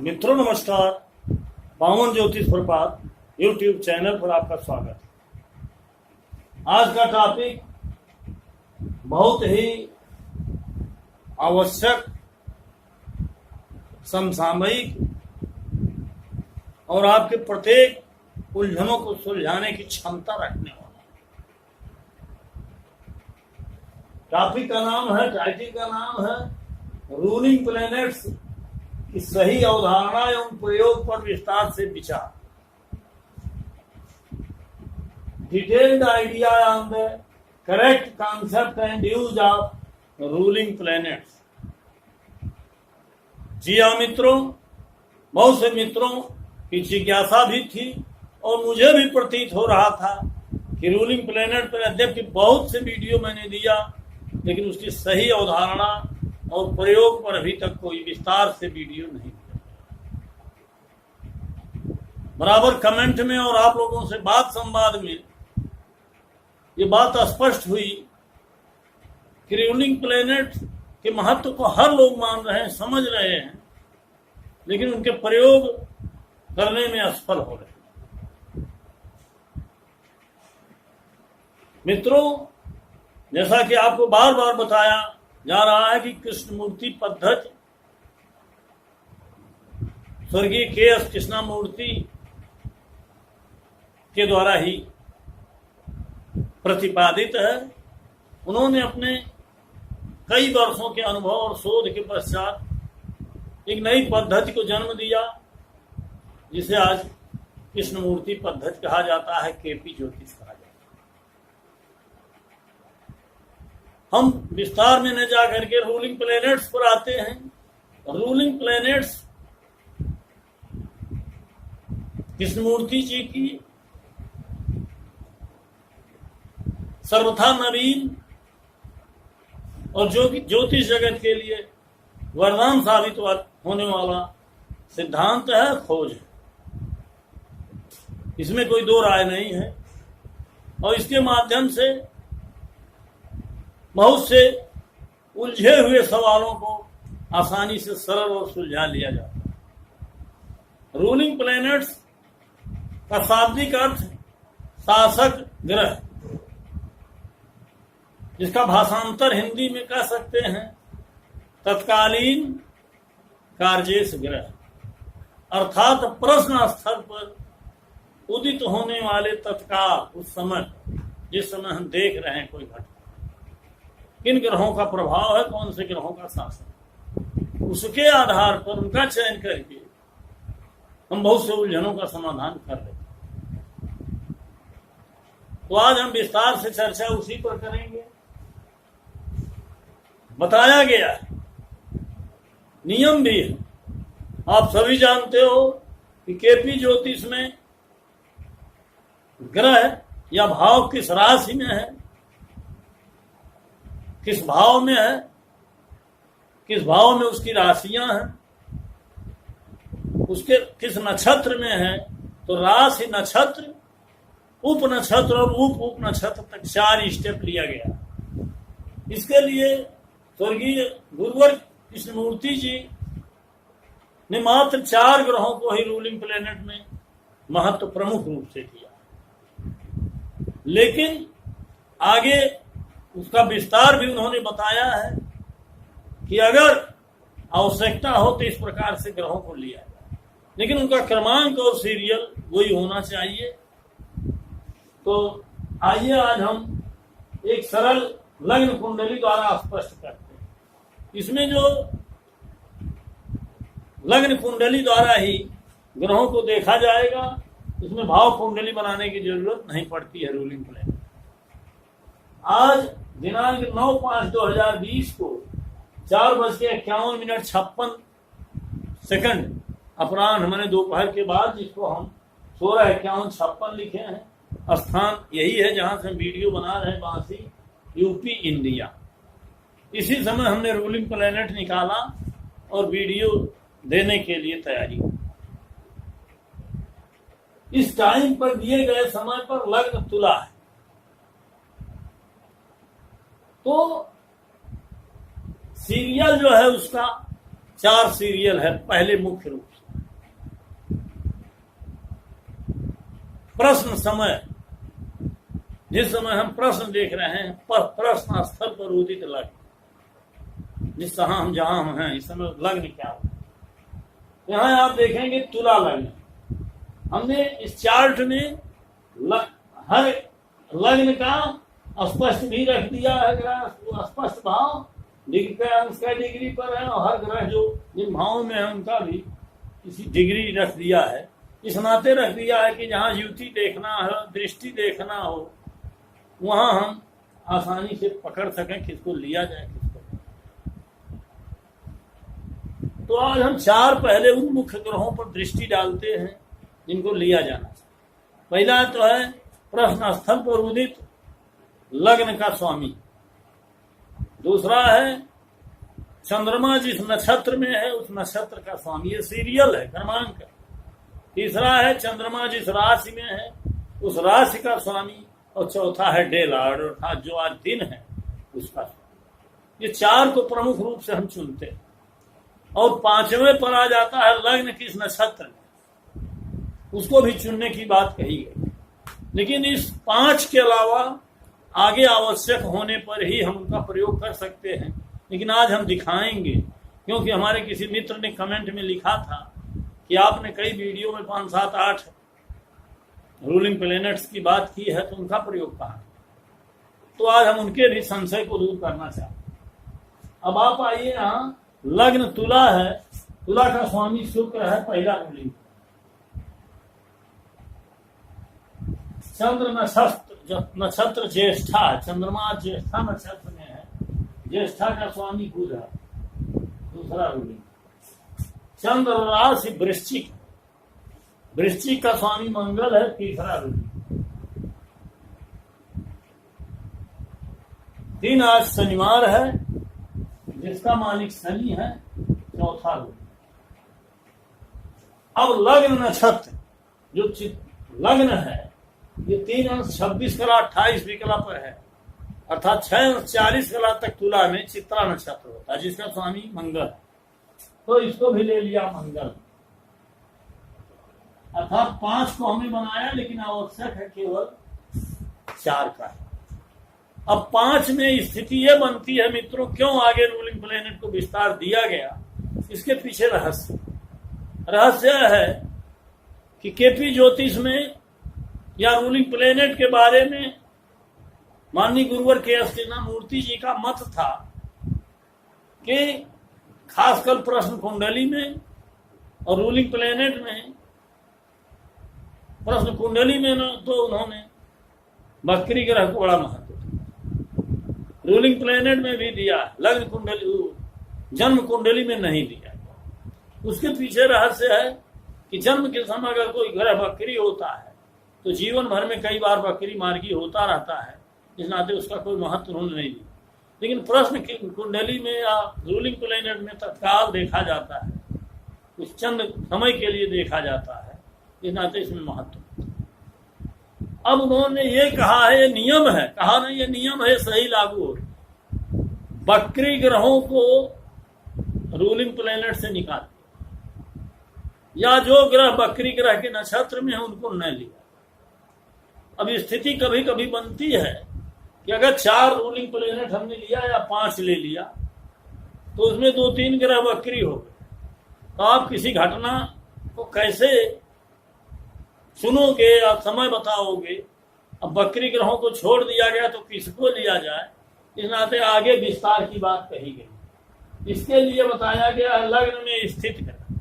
मित्रों नमस्कार। पावन ज्योतिष प्रपात यूट्यूब चैनल पर आपका स्वागत है। आज का टॉपिक बहुत ही आवश्यक, समसामयिक और आपके प्रत्येक उलझनों को सुलझाने की क्षमता रखने वाला टॉपिक का नाम है, टाइटल का नाम है रूलिंग प्लैनेट्स की सही अवधारणा एवं प्रयोग पर विस्तार से विचार। Detailed idea on the correct concept and use of ruling planets. जी हाँ मित्रों, बहुत से मित्रों की जिज्ञासा भी थी और मुझे भी प्रतीत हो रहा था कि रूलिंग प्लैनेट पर यद्यपि बहुत से वीडियो मैंने दिया, लेकिन उसकी सही अवधारणा और प्रयोग पर अभी तक कोई विस्तार से वीडियो नहीं दिया। बराबर कमेंट में और आप लोगों से बात संवाद में ये बात स्पष्ट हुई कि रूलिंग प्लैनेट के महत्व को हर लोग मान रहे हैं, समझ रहे हैं, लेकिन उनके प्रयोग करने में असफल हो रहे हैं। मित्रों, जैसा कि आपको बार बार बताया जा रहा है कि कृष्णमूर्ति पद्धति स्वर्गीय के.एस. कृष्णमूर्ति के द्वारा ही प्रतिपादित है। उन्होंने अपने कई वर्षों के अनुभव और शोध के पश्चात एक नई पद्धति को जन्म दिया, जिसे आज कृष्णमूर्ति पद्धति कहा जाता है, केपी ज्योतिष कहा जाता है। हम विस्तार में न जाकर के रूलिंग प्लैनेट्स पर आते हैं। रूलिंग प्लैनेट्स कृष्णमूर्ति जी की सर्वथा नवीन और जो कि ज्योतिष जगत के लिए वरदान साबित होने वाला सिद्धांत है, खोज है। इसमें कोई दो राय नहीं है और इसके माध्यम से बहुत से उलझे हुए सवालों को आसानी से सरल और सुलझा लिया जाता है। रूलिंग प्लैनेट्स का शाब्दिक अर्थ शासक ग्रह, जिसका भाषांतर हिंदी में कह सकते हैं तत्कालीन कार्जेश ग्रह, अर्थात प्रश्न स्थल पर उदित होने वाले तत्काल, उस समय जिस समय हम देख रहे हैं कोई घटना, किन ग्रहों का प्रभाव है, कौन से ग्रहों का शासन, उसके आधार पर उनका चयन करके हम बहुत से उलझनों का समाधान कर रहे हैं। तो आज हम विस्तार से चर्चा उसी पर करेंगे। बताया गया है, नियम भी है। आप सभी जानते हो कि केपी ज्योतिष में ग्रह या भाव किस राशि में है, किस भाव में है, किस भाव में उसकी राशियां हैं, उसके किस नक्षत्र में है। तो राशि, नक्षत्र, उप नक्षत्र और उप नक्षत्र तक 4 स्टेप लिया गया। इसके लिए स्वर्गीय गुरुवर कृष्णमूर्ति जी ने मात्र 4 ग्रहों को ही रूलिंग प्लैनेट में महत्व प्रमुख रूप से दिया, लेकिन आगे उसका विस्तार भी उन्होंने बताया है कि अगर आवश्यकता हो तो इस प्रकार से ग्रहों को लिया जाए, लेकिन उनका क्रमांक और सीरियल वही होना चाहिए। तो आइए आज हम एक सरल लग्न कुंडली द्वारा स्पष्ट करते हैं। इसमें जो लग्न कुंडली द्वारा ही ग्रहों को देखा जाएगा, इसमें भाव कुंडली बनाने की जरूरत नहीं पड़ती है। रूलिंग प्लैनेट आज दिनांक 9/5/2020 को 4:51 अपराह्न मैंने दोपहर के बाद, जिसको हम 16:51 लिखे हैं, स्थान यही है जहां से हम वीडियो बना रहे हैं, बांसी, यूपी, इंडिया। इसी समय हमने रूलिंग प्लैनेट निकाला और वीडियो देने के लिए तैयारी की। इस टाइम पर दिए गए समय पर लग्न तुला है, तो सीरियल जो है उसका 4 सीरियल है। पहले मुख्य रूप से प्रश्न समय, जिस समय हम प्रश्न देख रहे हैं, पर प्रश्न स्थल पर उदित लग्न, जिस तरह हम जहां हम हैं इस समय लग्न क्या हो, यहां आप देखेंगे तुला लग्न। हमने इस चार्ट में हर लग्न का स्पष्ट भी रख दिया है, स्पष्ट भाव डिग्री का अंश का डिग्री पर है, और हर ग्रह जो जिन भावों में है उनका भी किसी डिग्री रख दिया है। इस नाते रख दिया है कि जहां युति देखना हो, दृष्टि देखना हो, वहां हम आसानी से पकड़ सकें किसको लिया जाए किसको। तो आज हम 4 पहले उन मुख्य ग्रहों पर दृष्टि डालते हैं जिनको लिया जाना चाहिए। पहला तो है प्रश्न स्थल पर उदित लग्न का स्वामी। दूसरा है चंद्रमा जिस नक्षत्र में है उस नक्षत्र का स्वामी, ये सीरियल है क्रमांक। तीसरा है चंद्रमा जिस राशि में है उस राशि का स्वामी, और चौथा है डे लॉर्ड अर्थात जो आज दिन है उसका स्वामी। ये 4 को प्रमुख रूप से हम चुनते हैं। और 5वें पर आ जाता है लग्न किस नक्षत्र में, उसको भी चुनने की बात कही गई। लेकिन इस 5 के अलावा आगे आवश्यक होने पर ही हम उनका प्रयोग कर सकते हैं। लेकिन आज हम दिखाएंगे, क्योंकि हमारे किसी मित्र ने कमेंट में लिखा था कि आपने कई वीडियो में 5, 7, 8 रूलिंग प्लैनेट्स की बात की है, तो उनका प्रयोग कहा। तो आज हम उनके भी संशय को दूर करना चाहते हैं। अब आप आइए, यहाँ लग्न तुला है, तुला का स्वामी शुक्र है, पहला रूलिंग। चंद्र नक्षत्र ज्येष्ठा, चंद्रमा ज्येष्ठा नक्षत्र में है, ज्येष्ठा का स्वामी बुध है, दूसरा रूलिंग। चंद्र राशि वृश्चिक, वृश्चिक का स्वामी मंगल है, तीसरा रूलिंग। दिन आज शनिवार है जिसका मालिक शनि है, चौथा रूलिंग। अब लग्न नक्षत्र जो लग्न है, ये 3 अंश 26 कला 28 विकला पर है, अर्थात 6 अंश 40 कला तक तुला में चित्रा नक्षत्र होता है जिसका स्वामी मंगल है। तो इसको भी ले लिया मंगल, अर्थात 5 को हमने बनाया, लेकिन आवश्यक है केवल 4 का। अब 5 में स्थिति यह बनती है मित्रों, क्यों आगे रूलिंग प्लैनेट को विस्तार दिया गया, इसके पीछे रहस्य है कि केपी ज्योतिष में या रूलिंग प्लैनेट के बारे में माननीय गुरुवर के.एस. कृष्णमूर्ति जी का मत था कि खासकर प्रश्न कुंडली में और रूलिंग प्लैनेट में, प्रश्न कुंडली में न तो उन्होंने बकरी ग्रह को बड़ा महत्व दिया, रूलिंग प्लैनेट में भी दिया, लग्न कुंडली जन्म कुंडली में नहीं दिया। उसके पीछे रहस्य है कि जन्म के समय अगर कोई ग्रह बकरी होता है तो जीवन भर में कई बार बकरी मार्गी होता रहता है, इस नाते उसका कोई महत्व उन्होंने नहीं दिया। लेकिन प्रश्न कुंडली में या रूलिंग प्लैनेट में तत्काल देखा जाता है, कुछ चंद समय के लिए देखा जाता है, इस नाते इसमें महत्व। अब उन्होंने ये कहा है, ये नियम है, कहा नहीं ये नियम है, सही लागू हो, बकरी ग्रहों को रूलिंग प्लैनेट से निकाल, या जो ग्रह बकरी ग्रह के नक्षत्र में है उनको न लिया। अब स्थिति कभी कभी बनती है कि अगर 4 रूलिंग प्लैनेट हमने लिया या 5 ले लिया, तो उसमें 2-3 ग्रह बकरी हो गए, तो आप किसी घटना को कैसे सुनोगे, आप समय बताओगे। अब बकरी ग्रहों को छोड़ दिया गया तो किसको लिया जाए, इस नाते आगे विस्तार की बात कही गई। इसके लिए बताया गया लग्न में स्थित ग्रह।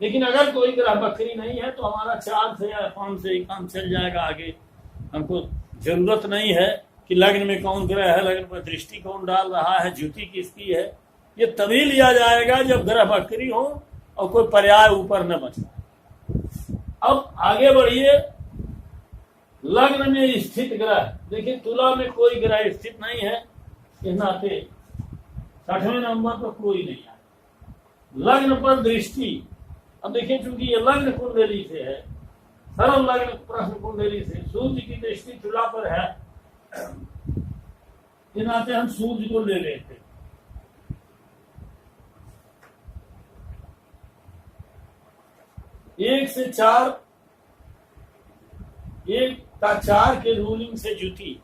लेकिन अगर कोई ग्रह बकरी नहीं है तो हमारा 4 से या 5 से ही काम चल जाएगा। आगे हमको जरूरत नहीं है कि लग्न में कौन ग्रह है, लग्न पर दृष्टि कौन डाल रहा है, ज्योति किसकी है, ये तभी लिया जाएगा जब ग्रह बकरी हो और कोई पर्याय ऊपर न बचा। अब आगे बढ़िए, लग्न में स्थित ग्रह, देखिए तुला में कोई ग्रह स्थित नहीं है, इस नाते 60वें नंबर पर कोई नहीं है। लग्न पर दृष्टि, अब देखिए चूंकि ये लग्न कुंडली से है, सरल लग्न प्रश्न कुंडली से सूर्य की दृष्टि तुला पर है, इस नाते हम सूर्य को ले लेते। 1 से 4 1 का 4 के रूलिंग से युति,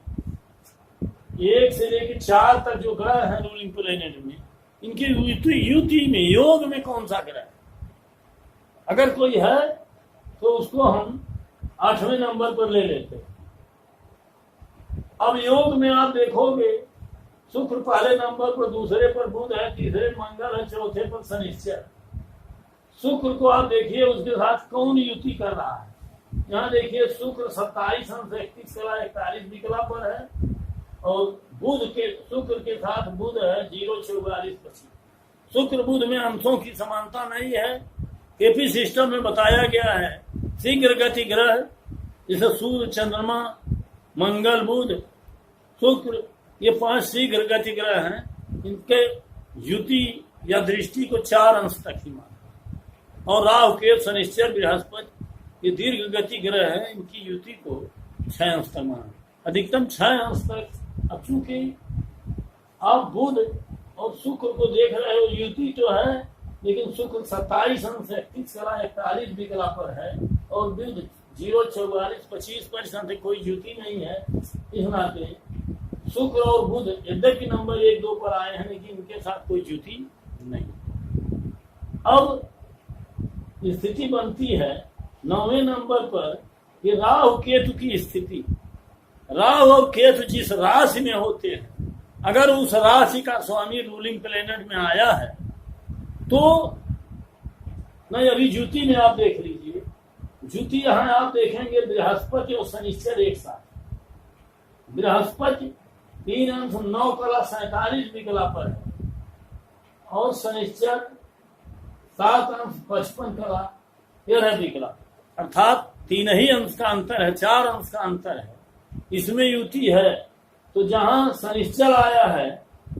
1 से लेकर 4 तक जो ग्रह है रूलिंग प्लेनेट में, इनकी युति में, योग में कौन सा ग्रह है? अगर कोई है तो उसको हम 8वें नंबर पर ले लेते हैं। अब योग में आप देखोगे शुक्र पहले नंबर पर, दूसरे पर बुध है, तीसरे मंगल है, चौथे पर शनिश्चर। शुक्र को आप देखिए उसके साथ कौन युति कर रहा है। यहाँ देखिए शुक्र 27 अंश 31 कला 41 विकला पर है, और शुक्र के साथ बुध है 0 44 25। शुक्र बुध में अंशों की समानता नहीं है। केपी सिस्टम में बताया गया है शीघ्र गति ग्रह जैसे सूर्य, चंद्रमा, मंगल, बुध, शुक्र, ये 5 शीघ्र गति ग्रह हैं। इनके युति या दृष्टि को 4 अंश तक ही माना, और राहु, केतु, शनिश्चर, बृहस्पति ये दीर्घ गति ग्रह हैं, इनकी युति को 6 अंश तक माना, अधिकतम 6 अंश तक। अब चूंकि आप बुध और शुक्र को देख रहे हो, युति तो है, लेकिन शुक्र 27 अंश 31 कला 41 विकला पर है, और बुध 0 44 25 पर कोई युति नहीं है। इस नाते शुक्र और बुध यद्यपि नंबर 1 2 पर आए हैं, लेकिन इनके साथ कोई युति नहीं। अब स्थिति बनती है 9वें नंबर पर कि राहु केतु की स्थिति। राहु और केतु जिस राशि में होते हैं, अगर उस राशि का स्वामी रूलिंग प्लेनेट में आया है तो नहीं, अभी युति में आप देख लीजिए, युति यहां आप देखेंगे बृहस्पति और शनिश्चर एक साथ। बृहस्पति 3 अंश 9 कला 47 विकला पर है, और शनिश्चर 7 अंश 55 कला 13 विकला, अर्थात 3 ही अंश का अंतर है, 4 अंश का अंतर है। इसमें युति है, तो जहां शनिश्चर आया है,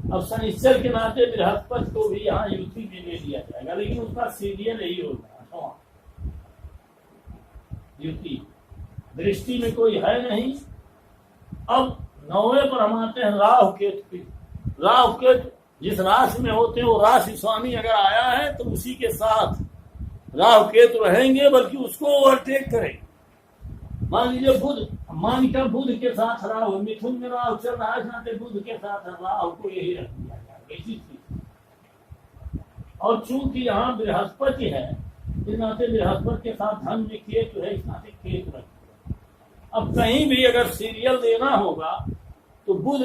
अब शनिश्चर के नाते बृहस्पति को भी यहाँ युति में ले लिया जाएगा, लेकिन उसका सीरियल यही होगा, युति दृष्टि में कोई है नहीं। अब 9वें पर हम आते हैं राहु केतु की। राहु केतु जिस राशि में होते हैं, वो राशि स्वामी अगर आया है तो उसी के साथ राहु केतु रहेंगे, बल्कि उसको ओवरटेक करेंगे। मान लीजिए बुध के साथ राहु, मिथुन में राहु चल रहा है, नाते बुध के साथ राहु को यही रख दिया जाएगा, इसी चीज। और चूंकि यहाँ बृहस्पति है, इस नाते बृहस्पति के साथ धन में केतु है, इस नाते केतु रख दिया। अब कहीं भी अगर सीरियल देना होगा तो बुध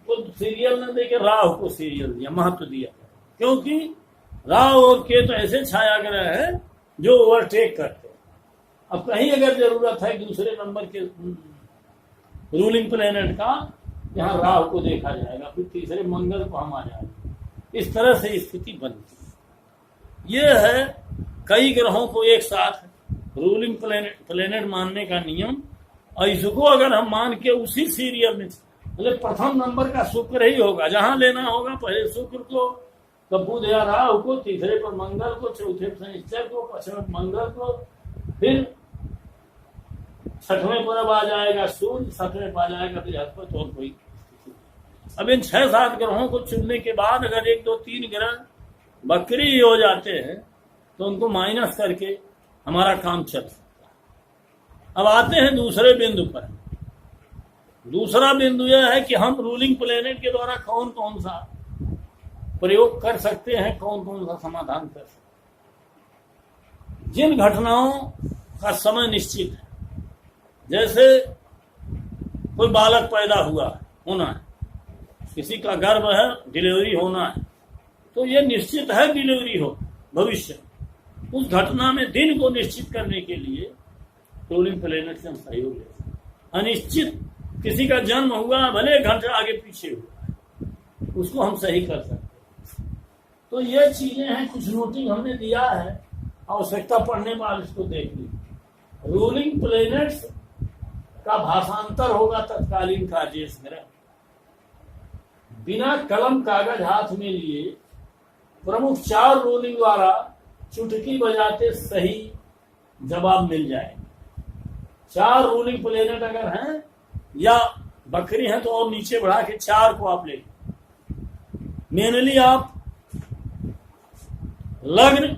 को सीरियल न देकर राहु को सीरियल दिया, महत्व दिया, क्योंकि राहु और केतु ऐसे छाया ग्रह है जो ओवरटेक करते। अब कहीं अगर जरूरत है दूसरे नंबर के रूलिंग प्लेनेट का, यहाँ राहु को देखा जाएगा, फिर तीसरे मंगल को हम आ जाएंगे। इस तरह से स्थिति बनती है। ये है कई ग्रहों को एक साथ रूलिंग प्लेनेट मानने का नियम। और इसको अगर हम मान के उसी सीरियल में, मतलब प्रथम नंबर का शुक्र ही होगा, जहां लेना होगा पहले शुक्र को, तो बुध या राहु को, तीसरे पर मंगल को, चौथे पर शनिश्चर को, पांचवें मंगल को, फिर 6वें पर अब आ जाएगा सूर्य, 7वें पर आ जाएगा बृहस्पति, और कोई। अब इन 6-7 ग्रहों को चुनने के बाद अगर 1 2 3 ग्रह बकरी हो जाते हैं तो उनको माइनस करके हमारा काम चल सकता है। अब आते हैं दूसरे बिंदु पर। दूसरा बिंदु यह है कि हम रूलिंग प्लेनेट के द्वारा कौन कौन सा प्रयोग कर सकते हैं, कौन कौन सा समाधान कर सकते हैं। जिन घटनाओं का समय निश्चित है, जैसे कोई बालक पैदा होना है, किसी का गर्भ है, डिलीवरी होना है, तो ये निश्चित है डिलीवरी हो भविष्य। उस घटना में दिन को निश्चित करने के लिए रूलिंग प्लेनेट से हम सहयोग लेते हैं। अनिश्चित किसी का जन्म हुआ, भले घंटे आगे पीछे हुआ, उसको हम सही कर सकते हैं। तो ये चीजें हैं, कुछ नोटिंग हमने दिया है, आवश्यकता पड़ने पर इसको देख लीजिए। रूलिंग प्लेनेट्स का भाषांतर होगा तत्कालीन कार्येश ग्रह। बिना कलम कागज हाथ में लिए प्रमुख 4 रूलिंग द्वारा चुटकी बजाते सही जवाब मिल जाएगा। 4 रूलिंग प्लेनेट अगर हैं या बकरी हैं तो और नीचे बढ़ा के 4 को आप ले। मेनली आप लग्न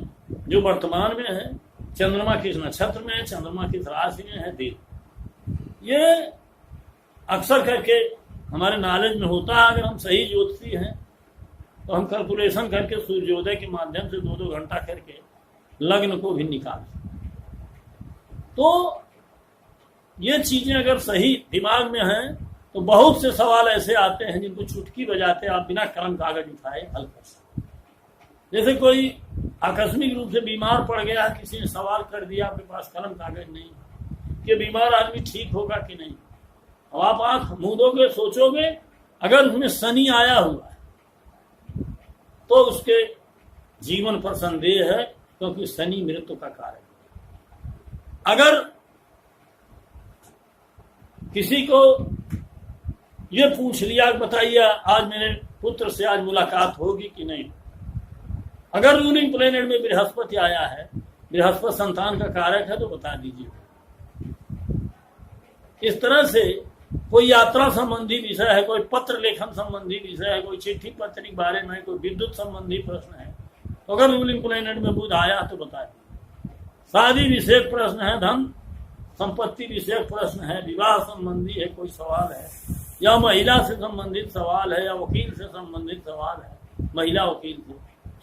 जो वर्तमान में है, चंद्रमा किस नक्षत्र में है, चंद्रमा किस राशि में है, दिन ये अक्सर करके हमारे नॉलेज में होता है। अगर हम सही ज्योतिषी हैं तो हम कैलकुलेशन करके सूर्योदय के माध्यम से 2-2 घंटा करके लग्न को भी निकाल सकते। तो ये चीजें अगर सही दिमाग में हैं तो बहुत से सवाल ऐसे आते हैं जिनको चुटकी बजाते आप बिना कलम कागज उठाए हल कर सकते। जैसे कोई आकस्मिक रूप से बीमार पड़ गया, किसी ने सवाल कर दिया, आपके पास कलम कागज नहीं कि बीमार आदमी ठीक होगा कि नहीं। अब आप आंख मूंदोगे, सोचोगे, अगर उसमें शनि आया हुआ है तो उसके जीवन पर संदेह है, क्योंकि शनि मृत्यु का कारण है। अगर किसी को ये पूछ लिया, बताइए आज मेरे पुत्र से आज मुलाकात होगी कि नहीं, अगर रूलिंग प्लेनेट में बृहस्पति आया है, बृहस्पति संतान का कारक है, तो बता दीजिए। इस तरह से कोई यात्रा संबंधी विषय है, कोई पत्र लेखन संबंधी विषय है, कोई चिट्ठी पत्र के बारे में, कोई विद्युत संबंधी प्रश्न है, तो अगर रूलिंग प्लेनेट में बुध आया तो बता दीजिए। शादी विषयक प्रश्न है, धन संपत्ति विषयक प्रश्न है, विवाह संबंधी है कोई सवाल है, या महिला से संबंधित सवाल है, या वकील से संबंधित सवाल है, महिला वकील से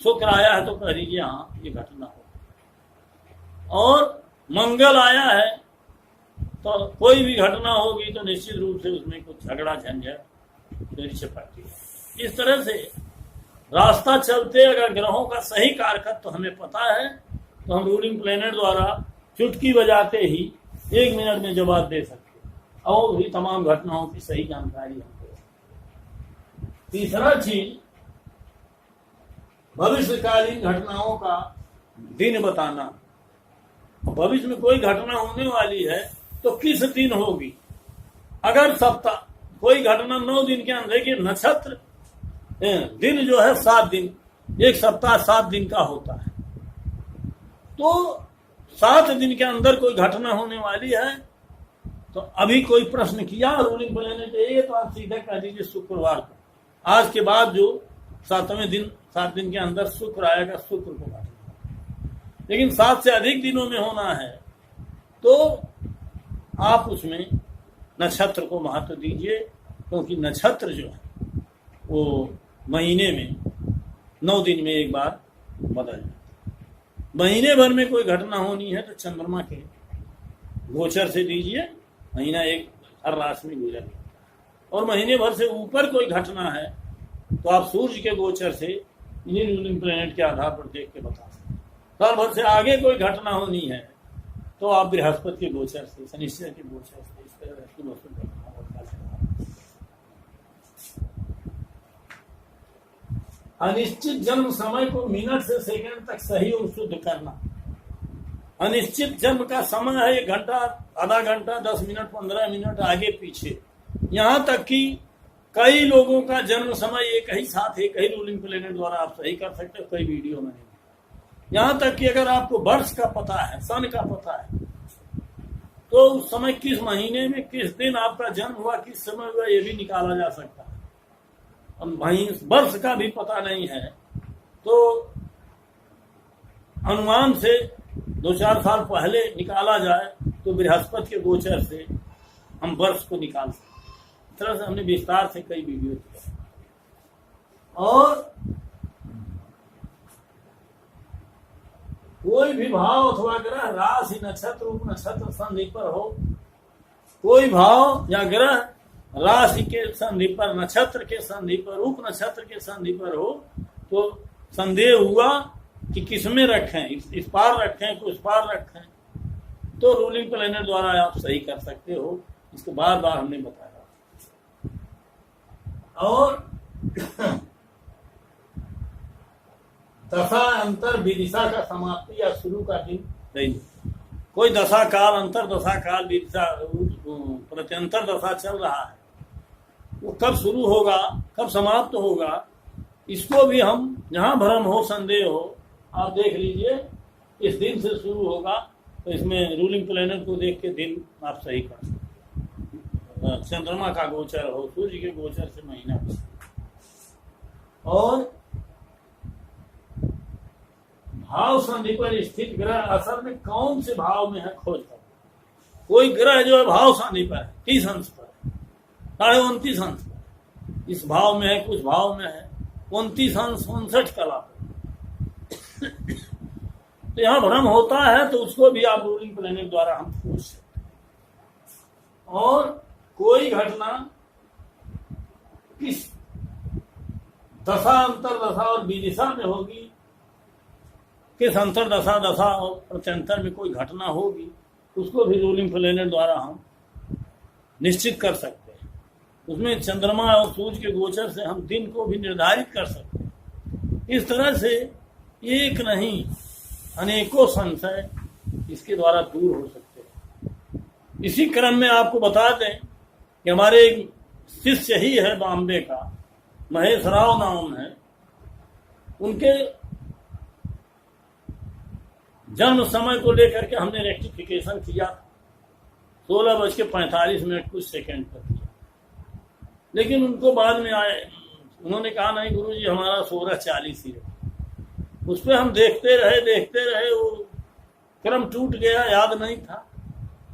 शुक्र आया है तो कह दीजिए हाँ ये घटना हो। और मंगल आया है तो कोई भी घटना होगी तो निश्चित रूप से उसमें कुछ झगड़ा झंझट चिपकती है। इस तरह से रास्ता चलते अगर ग्रहों का सही कारकत्व तो हमें पता है तो हम रूलिंग प्लेनेट द्वारा चुटकी बजाते ही 1 मिनट में जवाब दे सकते हैं और भी तमाम घटनाओं की सही जानकारी हमको। तीसरा चीज, भविष्यकालीन घटनाओं का दिन बताना। भविष्य में कोई घटना होने वाली है तो किस दिन होगी। अगर सप्ताह कोई घटना 9 दिन के अंदर के नक्षत्र दिन जो है 7 दिन, एक सप्ताह 7 दिन का होता है, तो 7 दिन के अंदर कोई घटना होने वाली है तो अभी कोई प्रश्न किया रूलिंग प्लेनेट ये तो आप सीधे कह दीजिए शुक्रवार को, आज के बाद जो 7वें दिन 7 दिन के अंदर शुक्र आएगा, शुक्र को घटना। लेकिन 7 से अधिक दिनों में होना है तो आप उसमें नक्षत्र को महत्व दीजिए, क्योंकि नक्षत्र जो है वो महीने में 9 दिन में एक बार बदल जाता है। महीने भर में कोई घटना होनी है तो चंद्रमा के गोचर से दीजिए, महीना एक हर राशि में गुजर जाता है। और महीने भर से ऊपर कोई घटना है तो आप सूर्य के गोचर से इन्हीं रूलिंग प्लेनेट के आधार पर देख के बता सकते हैं। साल भर से आगे कोई घटना होनी है तो आप बृहस्पति के गोचर से, शनिश्चर के गोचर से इस तरह की वस्तु अनिश्चित जन्म समय को मिनट से सेकंड तक सही और शुद्ध करना। अनिश्चित जन्म का समय है 1 घंटा, आधा घंटा, 10 मिनट, 15 मिनट आगे पीछे, यहाँ तक कि कई लोगों का जन्म समय एक ही साथ एक ही रूलिंग प्लेनेट द्वारा आप सही कर सकते हो, कई वीडियो में। यहाँ तक कि अगर आपको वर्ष का पता है, सन का पता है, तो उस समय किस महीने में किस दिन आपका जन्म हुआ, किस समय हुआ, ये भी निकाला जा सकता है। अब वर्ष का भी पता नहीं है तो अनुमान से 2-4 साल पहले निकाला जाए तो बृहस्पति के गोचर से हम वर्ष को निकाल सकते। इस तरह से हमने विस्तार से कई वीडियो किया। और कोई भी भाव अथवा ग्रह राशि नक्षत्र उप नक्षत्र संधि पर हो, कोई भाव या ग्रह राशि के संधि पर, नक्षत्र के संधि पर, उप नक्षत्र के संधि पर हो तो संदेह हुआ कि किसमें रखें, इस पार रखें कि उस पार रखें, तो रूलिंग प्लेनेट द्वारा आप सही कर सकते हो। इसको बार बार हमने बताया। और दशा अंतर विदिशा का समाप्ति या शुरू का दिन नहीं। कोई दशा काल, अंतर दशा काल, विदिशा प्रत्यंतर दशा चल रहा है, वो कब शुरू होगा, कब समाप्त होगा, इसको भी हम जहां भ्रम हो, संदेह हो, आप देख लीजिए इस दिन से शुरू होगा तो इसमें रूलिंग प्लेनेट को देख के दिन आप सही कर सकते। चंद्रमा का गोचर हो, सूर्य के गोचर से महीना। और भाव संधि पर स्थित ग्रह असल में कौन से भाव में है खोज करो। कोई ग्रह जो है भावशानी पर है, 30 अंश पर है, 29.5 अंश पर, इस भाव में है, कुछ भाव में है 29 अंश 59 कला पर। तो यहाँ भ्रम होता है तो उसको भी आप रूलिंग प्लेनेट द्वारा हम पूछ सकते हैं। और कोई घटना किस दशा अंतरदशा और विदिशा में होगी, किस अंतरदशा दशा और प्रत्यंतर में कोई घटना होगी, उसको भी रूलिंग प्लेनेट द्वारा हम निश्चित कर सकते हैं। उसमें चंद्रमा और सूर्य के गोचर से हम दिन को भी निर्धारित कर सकते हैं। इस तरह से एक नहीं अनेकों संशय इसके द्वारा दूर हो सकते हैं। इसी क्रम में आपको बता दें कि हमारे एक शिष्य ही है बॉम्बे का, महेश राव नाम है, उनके जन्म समय को लेकर के हमने रेक्टिफिकेशन किया 16:45 कुछ सेकंड पर किया, लेकिन उनको बाद में आए, उन्होंने कहा नहीं गुरुजी हमारा 16:40 ही है। उस पर हम देखते रहे, वो क्रम टूट गया, याद नहीं था।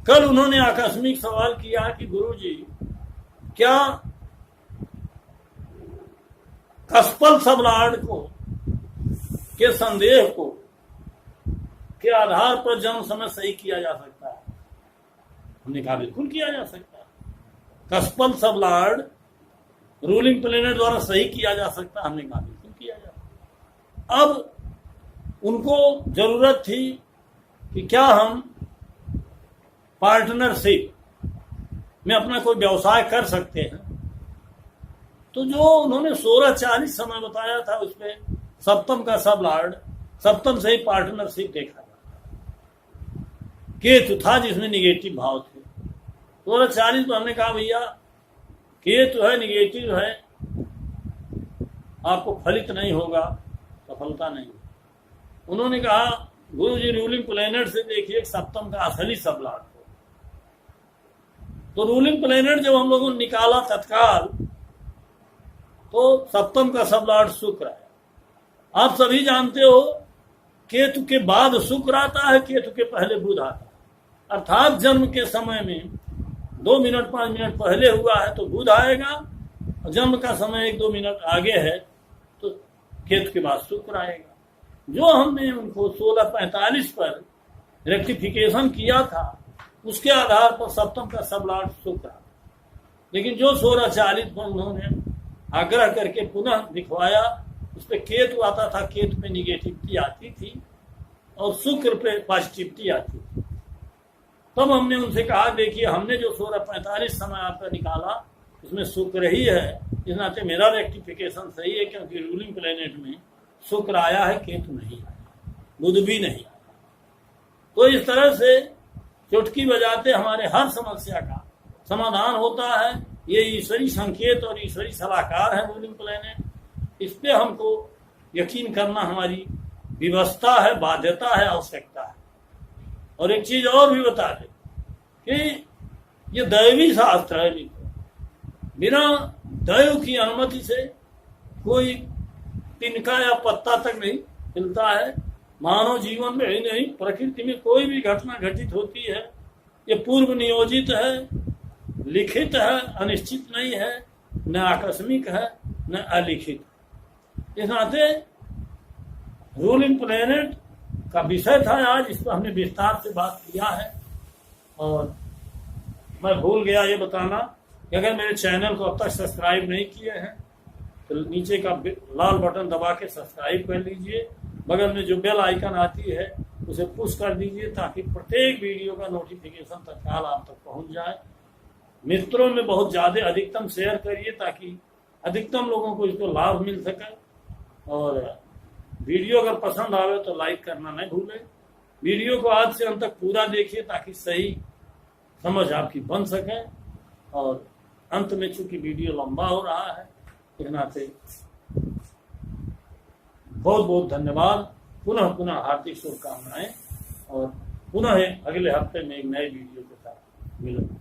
कल उन्होंने आकस्मिक सवाल किया कि गुरुजी क्या कस्पल सबलाड को के संदेह को के आधार पर जन्म समय सही किया जा सकता है? हमने कहा बिल्कुल किया जा सकता है। कस्पल सबलाड रूलिंग प्लेनेट द्वारा सही किया जा सकता है। हमने कहा बिल्कुल किया जा सकता। अब उनको जरूरत थी कि क्या हम पार्टनरशिप में अपना कोई व्यवसाय कर सकते हैं। तो जो उन्होंने 16:40 समय बताया था उसमें सप्तम का सब लॉर्ड, सप्तम से ही पार्टनरशिप देखा जाता, केतु था जिसमें निगेटिव भाव थे। 16:40 पर हमने कहा भैया केतु है, निगेटिव है, आपको फलित नहीं होगा, सफलता नहीं। उन्होंने कहा गुरुजी रूलिंग प्लेनेट से देखिए सप्तम का असली सब लॉर्ड। तो रूलिंग प्लेनेट जब हम लोगों ने निकाला तत्काल तो सप्तम का सब लॉर्ड शुक्र है। आप सभी जानते हो केतु के बाद शुक्र आता है, केतु के पहले बुध आता है। अर्थात जन्म के समय में 2 मिनट 5 मिनट पहले हुआ है तो बुध आएगा, और जन्म का समय 1-2 मिनट आगे है तो केतु के बाद शुक्र आएगा। जो हमने उनको 16:45 पर रेक्टिफिकेशन किया था उसके आधार पर सप्तम का सब लॉर्ड शुक्र, लेकिन जो 16:40 पर उन्होंने आग्रह करके पुनः दिखवाया उस पर केतु आता था, केतु पे निगेटिविटी आती थी और शुक्र पे पॉजिटिविटी आती थी। तब हमने उनसे कहा देखिए हमने जो 16:45 समय आपका निकाला उसमें शुक्र ही है, इस नाते मेरा रेक्टिफिकेशन सही है, क्योंकि रूलिंग प्लेनेट में शुक्र आया है, केतु नहीं आया, बुध भी नहीं आया। तो इस तरह से चुटकी बजाते हमारे हर समस्या का समाधान होता है। ये ईश्वरी संकेत और ईश्वरी सलाहकार है रूलिंग प्लेनेट। इस पे हमको यकीन करना हमारी व्यवस्था है, बाध्यता है, आवश्यकता है। और एक चीज और भी बता दें कि ये दैवी शास्त्र है, बिना दैव की अनुमति से कोई तिनका या पत्ता तक नहीं हिलता है। मानव जीवन में ही नहीं, प्रकृति में कोई भी घटना घटित होती है ये पूर्व नियोजित है, लिखित है, अनिश्चित नहीं है, न आकस्मिक है, न अलिखित। इस नाते रूलिंग प्लेनेट का विषय था आज, इस पर हमने विस्तार से बात किया है। और मैं भूल गया ये बताना कि अगर मेरे चैनल को अब तक सब्सक्राइब नहीं किए हैं तो नीचे का लाल बटन दबा के सब्सक्राइब कर लीजिए। बगल में जो बेल आइकन आती है उसे पुश कर दीजिए ताकि प्रत्येक वीडियो का नोटिफिकेशन तत्काल आप तक पहुंच जाए। मित्रों में बहुत ज्यादा अधिकतम शेयर करिए ताकि अधिकतम लोगों को इसको लाभ मिल सके। और वीडियो अगर पसंद आवे तो लाइक करना नहीं भूलें। वीडियो को आज से अंत तक पूरा देखिए ताकि सही समझ आपकी बन सके। और अंत में चूंकि वीडियो लंबा हो रहा है इस नाते बहुत बहुत धन्यवाद। पुनः हार्दिक शुभकामनाएं और पुनः अगले हफ्ते में एक नए वीडियो के साथ मिलूंगा।